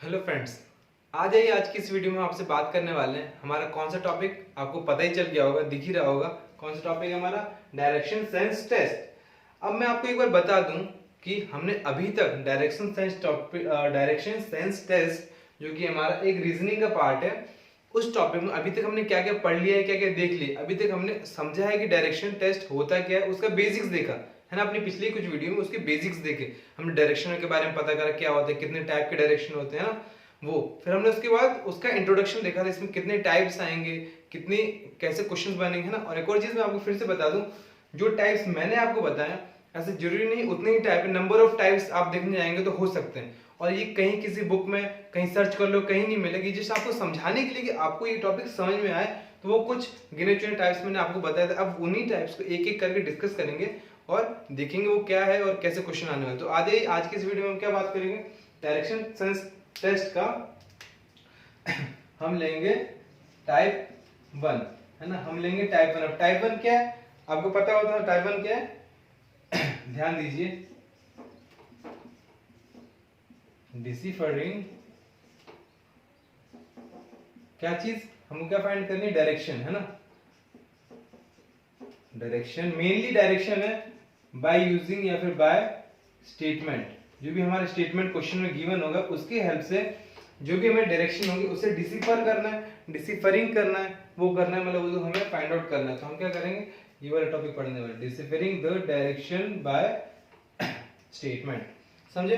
Hello friends, आ जाइए। आज की इस वीडियो में आपसे बात करने वाले हैं। हमारा कौन सा टॉपिक आपको पता ही चल गया होगा, दिख ही रहा होगा। कौन सा टॉपिक है हमारा? Direction sense test. अब मैं आपको एक बार बता दूं कि हमने अभी तक डायरेक्शन सेंस टेस्ट जो कि हमारा एक रीजनिंग का पार्ट है, उस टॉपिक में अभी तक हमने क्या क्या पढ़ लिया है, क्या क्या देख लिया। अभी तक हमने समझा है कि डायरेक्शन टेस्ट होता क्या है, उसका बेसिक्स देखा है ना। अपनी पिछली कुछ वीडियो में उसके बेसिक्स देखे, हमने डायरेक्शन के बारे में पता करा क्या होता है, कितने टाइप के डायरेक्शन होते हैं ना वो। फिर हमने उसके बाद उसका इंट्रोडक्शन देखा था, इसमें कितने टाइप्स आएंगे, कितनी कैसे क्वेश्चंस बनेंगे, है ना। और एक और चीज मैं आपको फिर से बता दूं, जो टाइप्स मैंने आपको बताया ऐसे जरूरी नहीं उतने ही टाइप, नंबर ऑफ टाइप्स आप देखने जाएंगे तो हो सकते हैं। और ये कहीं किसी बुक में कहीं सर्च कर लो, कहीं नहीं मिलेगी। जिस आपको समझाने के लिए कि आपको ये टॉपिक समझ में आए, तो वो कुछ गिने चुने टाइप्स मैंने आपको बताया था। अब उन्हीं टाइप्स को एक एक करके डिस्कस करेंगे और देखेंगे वो क्या है और कैसे क्वेश्चन आने वाले। तो आज की इस वीडियो में हम क्या बात करेंगे? डायरेक्शन सेंस टेस्ट का हम लेंगे टाइप 1, है ना। हम लेंगे टाइप 1। अब टाइप 1 क्या है आपको पता होता है? टाइप 1 क्या है? ध्यान दीजिए, डिसिफरिंग क्या चीज हमको क्या फाइंड करनी है? डायरेक्शन, है ना। डायरेक्शन मेनली डायरेक्शन है बाय यूजिंग या फिर बाय स्टेटमेंट। जो भी हमारे स्टेटमेंट क्वेश्चन में गिवन होगा उसकी हेल्प से जो भी हमें डायरेक्शन होगी उसे डिसिफर करना है, डिसिफरिंग करना है, वो करना है, मतलब वो हमें फाइंड आउट करना है। तो हम क्या करेंगे, ये वाला टॉपिक पढ़ने वाले, डिसिफरिंग द डायरेक्शन बाय स्टेटमेंट। समझे?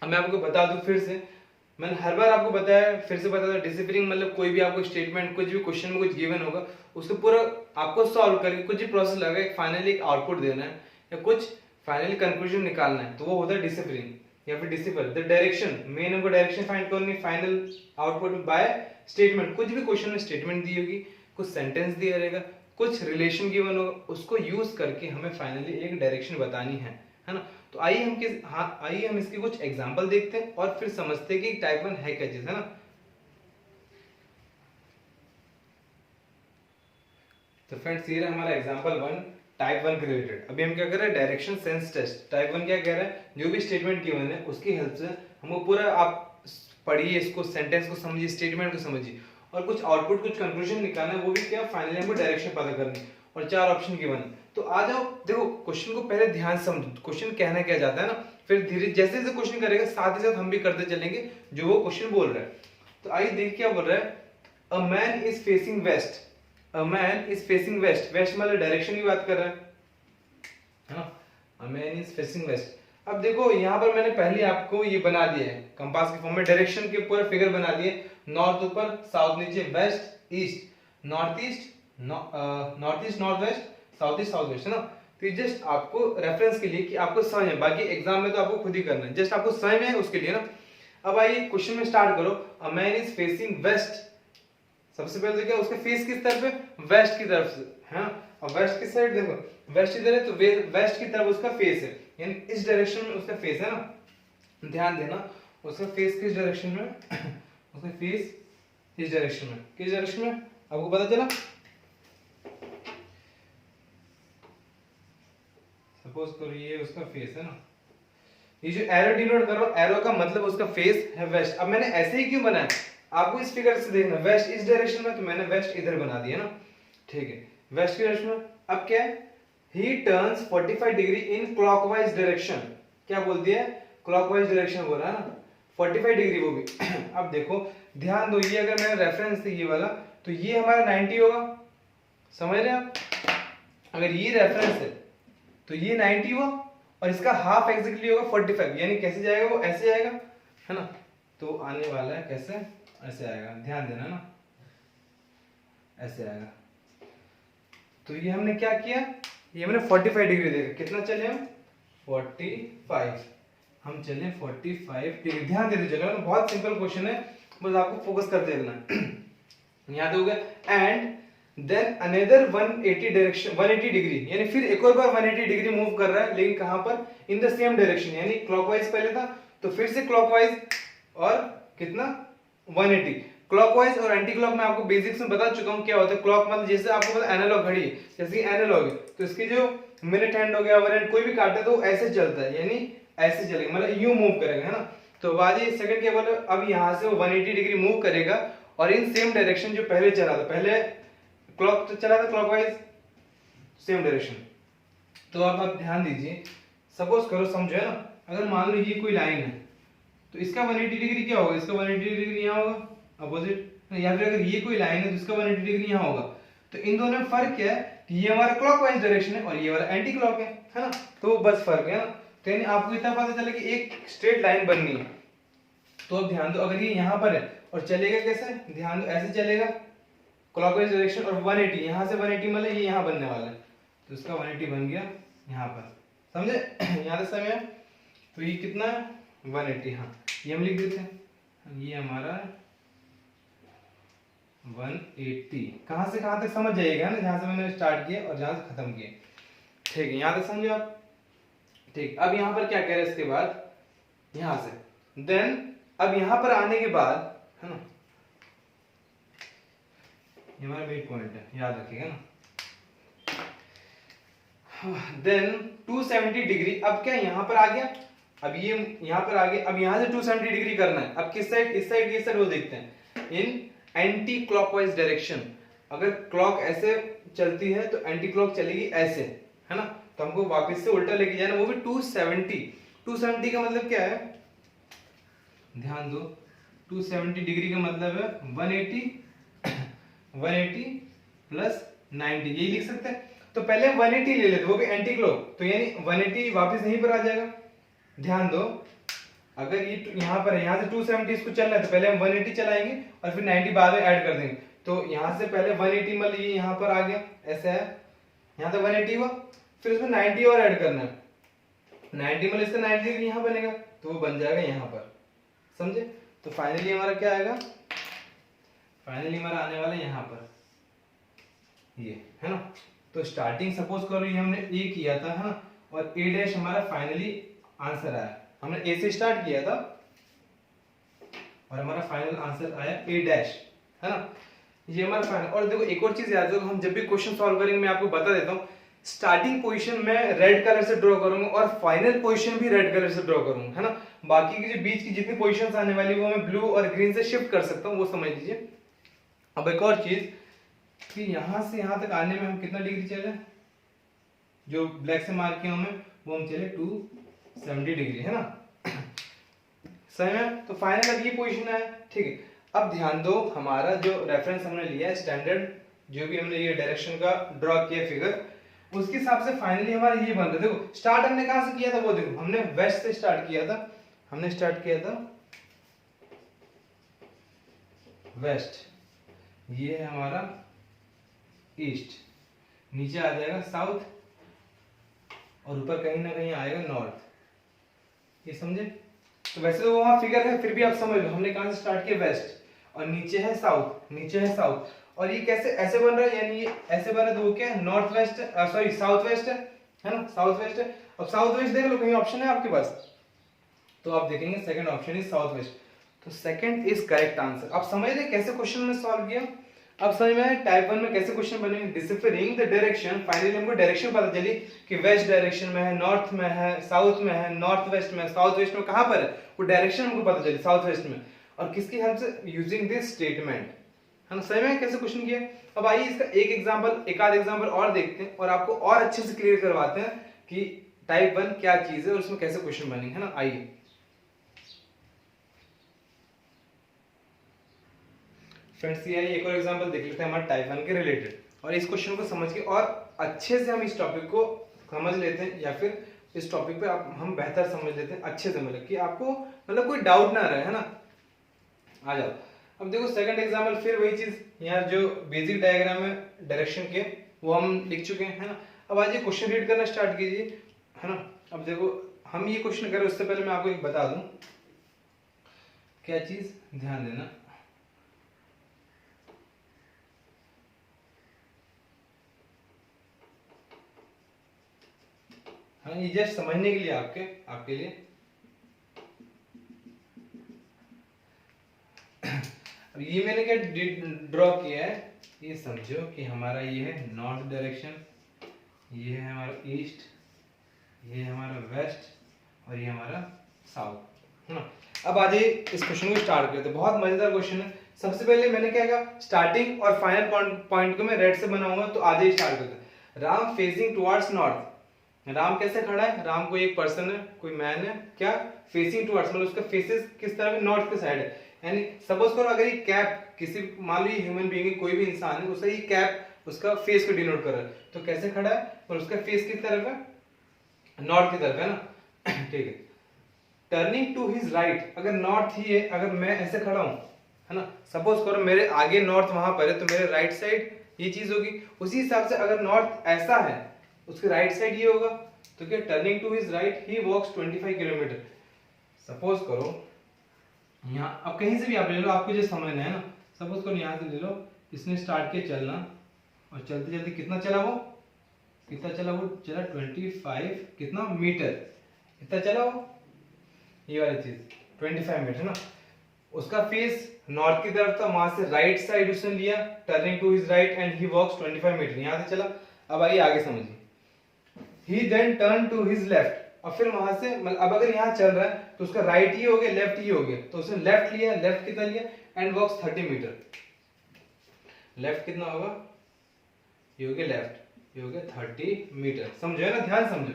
अब मैं आपको बता दूं फिर से, मैंने हर बार आपको बताया, फिर से बता दूं, डिसिफरिंग मतलब कोई भी आपको स्टेटमेंट, कुछ भी क्वेश्चन में कुछ गिवन होगा उसको पूरा आपको सॉल्व करके कुछ भी प्रोसेस लगा, एक फाइनली एक आउटपुट देना है या कुछ फाइनली कंक्लूजन निकालना है, तो वो होता है डिसिफरिंग या फिर डिसिफर द डायरेक्शन। मेन हमको डायरेक्शन फाइंड करनी, फाइनल आउटपुट बाय स्टेटमेंट। कुछ भी क्वेश्चन में स्टेटमेंट दी होगी, कुछ सेंटेंस दिया रहेगा, कुछ रिलेशन गिवन होगा, उसको यूज करके हमें फाइनली एक डायरेक्शन बतानी है ना। तो आइए हम इसके कुछ एग्जांपल देखते हैं और फिर समझते हैं कि टाइप 1 है क्या चीज, है ना। तो फ्रेंड्स ये रहा हमारा एग्जांपल 1 टाइप 1 के रिलेटेड। अभी हम क्या कर रहे हैं? Direction sense test. टाइप 1 क्या कह रहा है? जो भी स्टेटमेंट गिवन है उसकी हेल्प से हमको पूरा, आप पढ़िए इसको, सेंटेंस को समझिए, स्टेटमेंट को समझिए और कुछ आउटपुट, कुछ कंक्लूजन निकालना है। वो भी क्या? फाइनली हमको डायरेक्शन पता करनी है और 4 ऑप्शन गिवन है। तो आ जाओ, देखो क्वेश्चन को पहले ध्यान से समझो, क्वेश्चन कहना क्या जाता है ना। फिर धीरे जैसे जैसे क्वेश्चन करेगा साथ ही साथ हम भी करते चलेंगे जो वो क्वेश्चन बोल रहा है। तो आइए देख क्या बोल रहा है। A man is facing west. A man is facing west. West मतलब डायरेक्शन की बात कर रहा है ना। A man is facing west. अब देखो यहाँ पर मैंने पहले आपको ये बना दिया है कंपास के फॉर्म में, डायरेक्शन के पूरे फिगर बना दिए। नॉर्थ ऊपर, साउथ नीचे, west east, north east, north east north west, south east south west, है ना। तो जस्ट आपको रेफरेंस के लिए कि आपको समझ में, बाकी एग्जाम में तो आपको खुद ही करना है, जस्ट आपको समझ में है उसके लिए ना। अब आइए क्वेश्चन में स्टार्ट करो। अ मैन इज फेसिंग वेस्ट। सबसे पहले तो क्या, उसके फेस किस तरफ है? वेस्ट की तरफ से, है ना। और वेस्ट की साइड देखो, वेस्ट इधर है तो वेस्ट की तरफ उसका फेस है, यानी इस डायरेक्शन में उसका फेस है ना। ध्यान देना, उसका फेस किस डायरेक्शन में उसका फेस इस डायरेक्शन में। किस डायरेक्शन में आपको पता चला? सपोज करो ये उसका फेस है ना। ये जो एरो डिनोट कर रहा हूं, एरो का मतलब उसका फेस है वेस्ट। अब मैंने ऐसे ही क्यों बनाया, आपको इस फिगर से देखना, वेस्ट इस डायरेक्शन में तो मैंने वेस्ट इधर बना दिया ना, ठीक है, वेस्ट की डायरेक्शन में। अब क्या है? ही turns 45 degree in clockwise direction. क्या बोल दिया? क्लॉकवाइज डायरेक्शन बोल रहा है ना, 45 डिग्री वो भी। अब देखो ध्यान दो, ये अगर मैं रेफरेंस थी ये वाला, तो ये हमारा 90 होगा, समझ रहे हैं आप? अगर ये रेफरेंस है तो ये 90 हुआ और इसका हाफ एग्जैक्टली होगा 45, यानी कैसे जाएगा वो? ऐसे जाएगा, है ना। तो आने वाला है कैसे? ऐसे आएगा, ध्यान देना ना, ऐसे आएगा। तो ये हमने क्या किया, ये हमने 45 डिग्री देखा। कितना चले हम? 45। हम चले 45 डिग्री। ध्यान देते चलो ना, बहुत सिंपल क्वेश्चन है, बस आपको फोकस कर देना है। याद हो गया। And then another 180 direction, 180 degree, यानी फिर एक और बार 180 डिग्री मूव कर रहा है, लेकिन कहां पर? इन द सेम डायरेक्शन, यानी क्लॉकवाइज पहले था तो फिर से क्लॉकवाइज, और कितना? 180। क्लॉकवाइज और एंटी क्लॉक मैं आपको बेसिक्स में बता चुका हूं क्या होता है। क्लॉक मतलब जैसे आपको पता एनालॉग घड़ी है, जैसे एनालॉग है तो इसकी जो मिनट हैंड हो गया, आवर हैंड, कोई भी काटे तो ऐसे चलता है, यानी ऐसे चलेगा, मतलब यूं मूव करेगा, है ना। तो बाद ये सेकंड क्या बोला, अब यहाँ से वो 180 डिग्री मूव करेगा और इन सेम डायरेक्शन जो पहले चला था, पहले क्लॉक चला था क्लॉकवाइज सेम डायरेक्शन। तो अब आप ध्यान दीजिए, सपोज करो, समझो है ना, अगर मान लो ये कोई लाइन है तो इसका 180 डिग्री क्या होगा, इसका 180 डिग्री यहाँ होगा अपोजिट, या फिर अगर ये कोई लाइन है तो इसका 180 डिग्री यहाँ होगा। तो इन दोनों में फर्क क्या है कि ये हमारा क्लॉकवाइज डायरेक्शन है और ये वाला एंटी क्लॉक है ना, तो बस फर्क है ना। तो यानी आपको इतना पता चला कि एक स्ट्रेट लाइन बननी है। तो अब ध्यान दो, अगर ये यहाँ पर है और चलेगा कैसे, ध्यान दो ऐसे चलेगा क्लॉकवाइज डायरेक्शन और 180 यहाँ से 180 मतलब ये यहाँ बनने वाला है, तो इसका 180 बन गया यहाँ पर, समझे यहाँ तक समय है। तो ये कितना है 180, हाँ ये हम लिख देते हैं, ये हमारा 180। कहाँ से कहाँ तक समझ जाइएगा ना, जहाँ से मैंने स्टार्ट किया और जहाँ से खत्म किया, ठीक है, यहाँ तक समझे आप। ठीक, अब यहाँ पर क्या कह रहे हैं इसके बाद, यहाँ से देन अब यहाँ पर आने के बाद है ना, ये हमारा मिड पॉइंट है, याद रखिएगा ना। देन 270 डिग्री, अब क्या यहाँ पर आ गया, अब ये यहाँ पर आ गया, अब यहाँ से 270 डिग्री करना है। अब किस साइड, इस साइड, इस साइड, वो देखते हैं इन एंटी क्लॉकवाइज डायरेक्शन। अगर क्लॉक ऐसे चलती है तो एंटी क्लॉक चलेगी ऐसे, है ना, तो हमको वापस से उल्टा लेके जाना, वो भी 270। 270 का मतलब क्या है, ध्यान दो, 270 डिग्री का मतलब है 180 प्लस 90, यही लिख सकते हैं। तो पहले 180 ले लेते, वो भी एंटी क्लॉक, तो यानी 180 वापस यहीं पर आ जाएगा। ध्यान दो, अगर ये यहाँ पर है, यहाँ से 270 इसको चलना है तो पहले हम 180 चलाएंगे और फिर 90 बाद में ऐड कर देंगे। तो यहाँ से पहले 180 मतलब ये यहाँ पर आ गया, ऐसा है, यहाँ तक 180 हुआ, फिर उसमें 90 और ऐड करना है, 90 मतलब इसका 90 डिग्री यहाँ बनेगा, तो वो बन जाएगा यहाँ पर, समझे। तो फाइनली हमारा क्या आएगा, फाइनली हमारा आने वाला है यहाँ पर, ये है ना। तो स्टार्टिंग सपोज करो ये हमने ए किया था, है ना, और ए डैश हमारा फाइनली आंसर आया, हमने ए से स्टार्ट किया था और हमारा फाइनल आंसर आया ए डैश, है ना, ये हमारा फाइनल। और देखो एक और चीज याद रखो, हम जब भी क्वेश्चन सॉल्व करेंगे मैं आपको बता देता हूँ, स्टार्टिंग पोजीशन में रेड कलर से ड्रॉ करूंगा और फाइनल पोजीशन भी रेड कलर से ड्रॉ करूंगा, है ना। बाकी की जो बीच की जितनी पोजीशंस आने वाली वो मैं ब्लू और ग्रीन से शिफ्ट कर सकता हूँ, वो समझ लीजिए। अब एक और चीज कि यहां से यहां तक आने में हम कितना डिग्री चले, जो ब्लैक से मार्क किया हमें वो हम चले 270 डिग्री, है ना, सही है। तो फाइनल अब ये पोजीशन है, ठीक है। अब ध्यान दो, हमारा जो रेफरेंस हमने लिया है स्टैंडर्ड, जो भी हमने ये डायरेक्शन का ड्रॉ किया फिगर, उसके हिसाब से फाइनली हमारा ये बन रहा है। देखो स्टार्ट हमने कहां से किया था, वो देखो हमने वेस्ट से स्टार्ट किया था, हमने स्टार्ट किया था वेस्ट, ये है हमारा ईस्ट, नीचे आ जाएगा साउथ और ऊपर कहीं ना कहीं आएगा नॉर्थ, ये समझे। तो वैसे तो वहां फिगर है, फिर भी आप समझ लो हमने कहां से स्टार्ट किया, वेस्ट, और नीचे है साउथ, नीचे है साउथ, और ये कैसे ऐसे बन रहा है, यानी ये ऐसे बन रहा है, तो वो क्या है, north west, sorry south west है ना, साउथ वेस्ट है। अब साउथ वेस्ट देख लो, कहीं ऑप्शन है आपके पास, तो आप देखेंगे second option is south west, तो सेकंड इज करेक्ट आंसर। आप समझ रहे कैसे क्वेश्चन में सॉल्व किया, अब समझ में टाइप 1 में कैसे क्वेश्चन बनेंगे, डिसिफरिंग द डायरेक्शन, फाइनली हमको डायरेक्शन पता चली कि वेस्ट डायरेक्शन में है, नॉर्थ में है, साउथ में है, नॉर्थ वेस्ट में, साउथ वेस्ट में कहां पर है, वो डायरेक्शन हमको पता चली साउथ वेस्ट में, और किसकी हेल्प से, यूजिंग दिस स्टेटमेंट, है ना। सही में कैसे क्वेश्चन किया। अब आइए इसका एक एग्जांपल, एक आध एग्जांपल और देखते हैं और आपको और अच्छे से क्लियर करवाते हैं कि टाइप 1 क्या चीज है और उसमें कैसे क्वेश्चन बनेंगे, है ना। आइए फ्रेंड्स, ये एक और एग्जांपल देख लेते हैं हमारे टाइप 1 के रिलेटेड, और इस क्वेश्चन को समझ के और अच्छे से हम इस टॉपिक को समझ लेते हैं, या फिर इस टॉपिक पे हम बेहतर समझ लेते हैं अच्छे से, मतलब कि आपको मतलब कोई डाउट ना रहे, है ना। आ जाओ, अब देखो सेकंड एग्जांपल, फिर वही चीज, यहाँ जो बेसिक डायग्राम है डायरेक्शन के वो हम लिख चुके हैं, है ना। अब आज ये क्वेश्चन रीड करना स्टार्ट कीजिए, है ना। अब देखो हम ये क्वेश्चन करें उससे पहले मैं आपको एक बता दूं, क्या चीज ध्यान देना, हाँ ये जस्ट समझने के लिए आपके लिए। अब ये मैंने क्या ड्रॉ किया है, ये समझो कि हमारा ये है नॉर्थ डायरेक्शन, ये है हमारा ईस्ट, ये है हमारा वेस्ट और ये हमारा साउथ, है ना। अब आ जाइए इस क्वेश्चन को स्टार्ट करते हैं, बहुत मजेदार क्वेश्चन है। सबसे पहले मैंने क्या कहा, स्टार्टिंग और फाइनल पॉइंट को मैं रेड से बनाऊंगा, तो आ जाइए स्टार्ट करते हैं। Ram facing towards north, Ram कैसे खड़ा है, राम कोई एक पर्सन है, कोई मैन है, क्या फेसिंग टुवर्ड्स मतलब उसका फेसेस किस तरफ है, नॉर्थ के साइड है। यानी सपोज करो अगर ये कैप किसी मान लो ह्यूमन बीइंग कोई भी इंसान है, उसका ये कैप उसका फेस को डिनोट कर रहा है, तो कैसे खड़ा है और उसका फेस किस तरफ है, नॉर्थ की तरफ है ना। ठीक है, टर्निंग टू हिज राइट, अगर नॉर्थ ही है, अगर मैं ऐसे खड़ा हूं है ना, सपोज करो मेरे आगे नॉर्थ वहां पर है, तो मेरे राइट साइड ये चीज होगी। उसी हिसाब से अगर नॉर्थ ऐसा है, उसके राइट साइड ये होगा, तो क्या turning to his right he walks 25 kilometre. Suppose करो यहाँ, अब कहीं से भी आप ले लो, आपको जो समझना है ना, सपोज करो यहाँ से ले लो, इसने स्टार्ट किया चलना और चलते चलते कितना चला वो, कितना चला वो, चला 25 कितना मीटर, कितना चला वो, ये वाली चीज 25 मीटर ना। उसका फेस नॉर्थ की तरफ था, वहां से राइट साइड उसने लिया, turning to his right and he walks 25 metre, यहां से चला। अब आइए आगे समझिए, he then turn to his left, और फिर वहां से मतलब अब अगर यहाँ चल रहा है तो उसका राइट ही हो गया, लेफ्ट ही हो गया, तो उसने लेफ्ट लिया, लेफ्ट कितना लिया, एंड वॉक्स 30 मीटर। लेफ्ट कितना होगा, ये हो गया लेफ्ट, ये हो गया 30 मीटर। समझो ना, ध्यान समझो।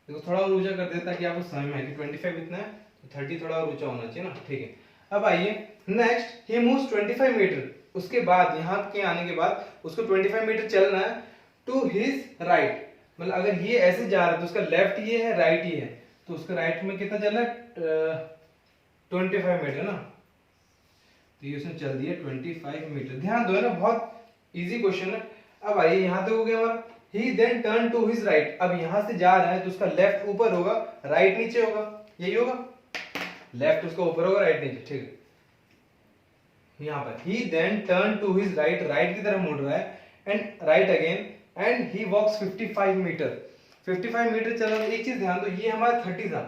देखो थोड़ा और ऊंचा कर देता कि आपको समझ में आए कि 25 इतना है तो 30 थोड़ा और ऊंचा होना चाहिए ना। ठीक है, अब आइए नेक्स्ट, ही मूव्स 25 मीटर, उसके बाद यहाँ के आने के बाद उसको 25 मीटर चलना है टू हिज राइट, मतलब अगर ये ऐसे जा रहा है तो उसका लेफ्ट ये है, राइट ये है, तो उसका राइट में कितना चलना है, 25 मीटर ना, तो ये उसने चल दिया 25 मीटर। ध्यान दो है ना, बहुत इजी क्वेश्चन है। अब आइए यहाँ तक हो गया हमारा, he then turn to his right, अब यहाँ से जा रहा है तो उसका लेफ्ट ऊपर होगा, राइट नीचे होगा, यही होगा, लेफ्ट उसका ऊपर होगा, राइट नीचे। ठीक है, यहाँ पर he then turn to his right, right की तरफ मुड़ रहा है, and right again, and he walks 55 metre, 55 metre चल रहा है। एक चीज ध्यान दो, ये हमारा 30 था,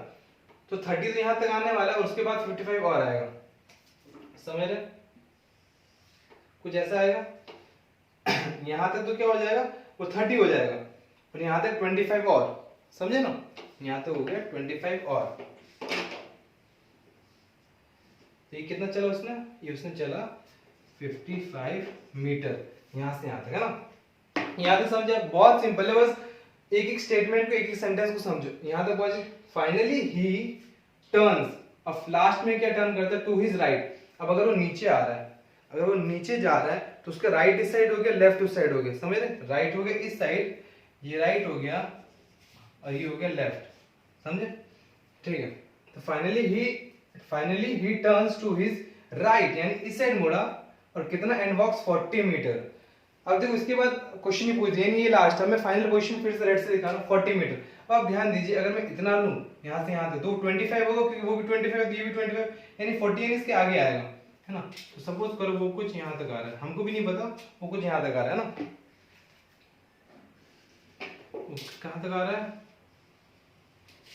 तो 30 तो यहाँ तक आने वाला है, उसके बाद 55 और आएगा, समझ रहे, कुछ ऐसा आएगा। यहां तक तो क्या हो जाएगा, वो 30 हो जाएगा, और यहां तक 25 और, समझे ना, यहां तक हो गया 25 और। तो ये कितना चला उसने, ये उसने चला 55 मीटर, यहां से यहां तक है ना। यहां तक समझा, बहुत सिंपल है, बस एक एक स्टेटमेंट को, एक एक सेंटेंस को समझो। यहां तक पहुंचे, फाइनली ही टर्न्स, अब लास्ट में क्या टर्न करता है, टू हिज राइट। अब अगर वो नीचे आ रहा है, अगर वो नीचे जा रहा है तो उसका राइट इस साइड हो गया, लेफ्ट उस साइड हो गया, समझ रहे, राइट हो गया इस साइड, ये राइट हो गया और ये हो गया लेफ्ट, समझे। ठीक है, तो finally he turns to his right, यानी इस साइड मुड़ा, और कितना, एंड वॉक्स 40 मीटर। अब देखो इसके बाद क्वेश्चन ही पूछ दिया, ये लास्ट है, मैं फाइनल क्वेश्चन फिर से रेड से दिखा रहा हूं, 40 मीटर। अब आप ध्यान दीजिए, अगर मैं इतना लूं यहां से यहां तक, तो 25 होगा, क्योंकि वो भी 25 ये भी 25, यानी 40 यानी इसके आगे आएगा, है ना। तो सपोज करो वो कुछ यहाँ तक आ रहा है, हमको भी नहीं पता वो कुछ यहाँ तक आ रहा है ना, कहाँ तक आ रहा है,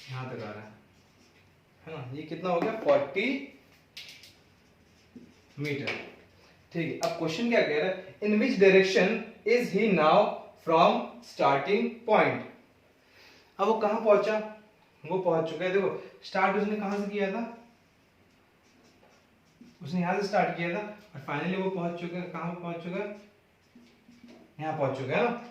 यहाँ तक आ रहा है ना। ये कितना हो गया, 40 मीटर। ठीक है, अब क्वेश्चन क्या कह रहा है, in which direction is he now from starting point. अब वो कहां पहुंचा, वो पहुंच चुका है, देखो स्टार्ट उसने कहां से किया था, उसने यहां से स्टार्ट किया था, और फाइनली वो पहुंच चुका है, कहां पहुंच चुका है, यहां पहुंच चुका है ना।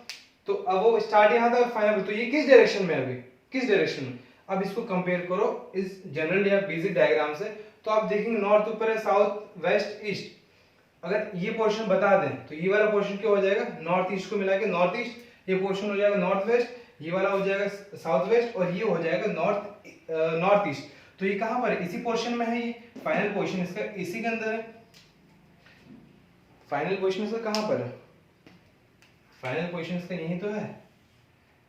तो अब वो स्टार्ट यहां था और फाइनल, तो ये किस डायरेक्शन में, अभी किस डायरेक्शन में। अब इसको कंपेयर करो इस जनरल या बेसिक डायग्राम से, तो आप देखेंगे नॉर्थ ऊपर है, साउथ वेस्ट ईस्ट। अगर ये पोर्शन बता दें तो ये वाला पोर्शन क्या हो जाएगा, नॉर्थ ईस्ट को मिला के नॉर्थ ईस्ट, ये पोर्शन हो जाएगा नॉर्थ वेस्ट, ये वाला हो जाएगा साउथ वेस्ट, और ये हो जाएगा नॉर्थ ईस्ट। तो ये कहां पर है, इसी पोर्शन में है, ये फाइनल पोर्शन इसका इसी के अंदर है। फाइनल पोर्शन इसका कहां पर है, फाइनल पोर्शन इसका यही तो है,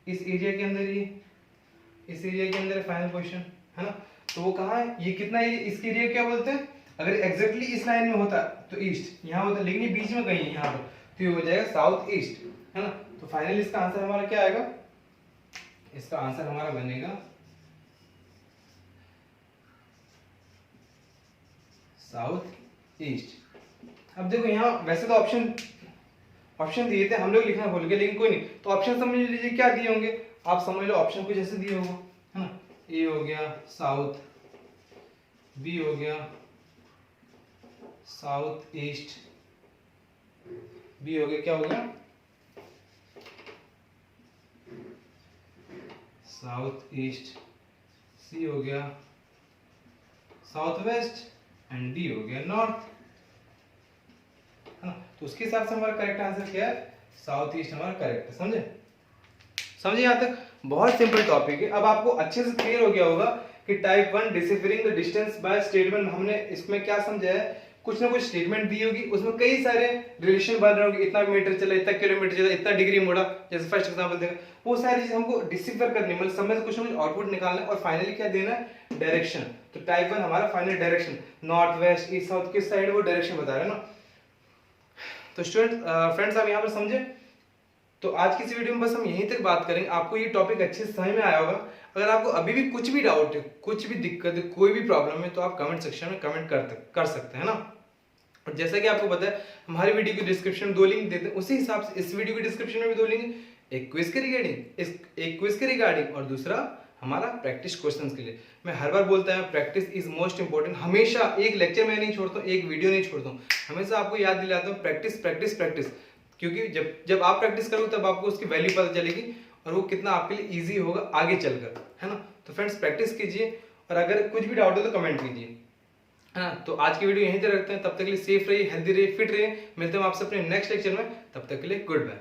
इस एरिया के अंदर, ये इस एरिया के अंदर है फाइनल पोर्शन, है ना। तो वो कहां है, ये कितना एरिया, इसके एरिया क्या बोलते हैं, अगर एग्जैक्टली इस लाइन में होता तो ईस्ट यहाँ होता, लेकिन ये बीच में कहीं है यहाँ पर, तो ये हो जाएगा साउथ ईस्ट, है ना। तो फाइनली इसका आंसर हमारा क्या आएगा, इसका आंसर हमारा बनेगा साउथ ईस्ट। अब देखो यहाँ वैसे तो ऑप्शन दिए थे, हम लोग लिखना भूल गए, लेकिन कोई नहीं, तो ऑप्शन समझ लीजिए क्या दिए होंगे, आप समझ लो ऑप्शन कुछ ऐसे दिए होंगे, है ना। ए हो गया साउथ, बी हो गया साउथ ईस्ट, बी हो गया क्या हो गया साउथ ईस्ट, सी हो गया साउथ वेस्ट एंड डी हो गया नॉर्थ, है ना। तो उसके हिसाब से हमारा करेक्ट आंसर क्या है, साउथ ईस्ट हमारा करेक्ट है। समझे समझे यहाँ तक बहुत सिंपल टॉपिक है। अब आपको अच्छे से क्लियर हो गया होगा कि type 1 deciphering the distance by statement, हमने इसमें क्या समझा है, कुछ ना कुछ स्टेटमेंट दी होगी, उसमें कई सारे रिलेशन बन रहे होंगे, इतना मीटर चला, इतना किलोमीटर चला, इतना डिग्री मुड़ा, जैसे फर्स्ट एग्जांपल देगा, वो सारी चीज हमको डिसिफर करनी, मतलब समझ कुछ ना कुछ आउटपुट निकालना और फाइनली क्या देना है, डायरेक्शन। तो टाइप 1 हमारा final direction, north west east south किस साइड वो डायरेक्शन बता रहा है ना। तो स्टूडेंट फ्रेंड्स आप यहाँ पर समझे। तो आज की इस वीडियो में बस हम यहीं तक बात करेंगे। आपको ये टॉपिक अच्छे से समझ में आया होगा। अगर आपको अभी भी कुछ भी डाउट है, कुछ भी दिक्कत है, कोई भी प्रॉब्लम है, तो आप कमेंट सेक्शन में कमेंट कर सकते हैं ना। और जैसा कि आपको पता है हमारी वीडियो की डिस्क्रिप्शन में 2 लिंक देते हैं, उसी हिसाब से इस वीडियो की डिस्क्रिप्शन में भी 2 लिंक, एक क्विज के रिगार्डिंग और दूसरा हमारा प्रैक्टिस क्वेश्चंस के लिए। मैं हर बार बोलता हूं प्रैक्टिस इज मोस्ट इंपॉर्टेंट, हमेशा एक लेक्चर में नहीं छोड़ता हूं, एक वीडियो नहीं छोड़ता हूं, हमेशा आपको याद दिलाता हूं प्रैक्टिस प्रैक्टिस प्रैक्टिस, क्योंकि जब आप प्रैक्टिस करोगे तब आपको उसकी वैल्यू पता चलेगी और वो कितना आपके लिए इजी होगा आगे चलकर, है ना। तो फ्रेंड्स प्रैक्टिस कीजिए और अगर कुछ भी डाउट हो तो कमेंट कीजिए, है ना। तो आज की वीडियो यहीं तक रखते हैं, तब तक के लिए सेफ रहिए, हेल्दी रहिए, फिट रहिए। मिलते हैं आपसे अपने नेक्स्ट लेक्चर में, तब तक के लिए गुड बाय।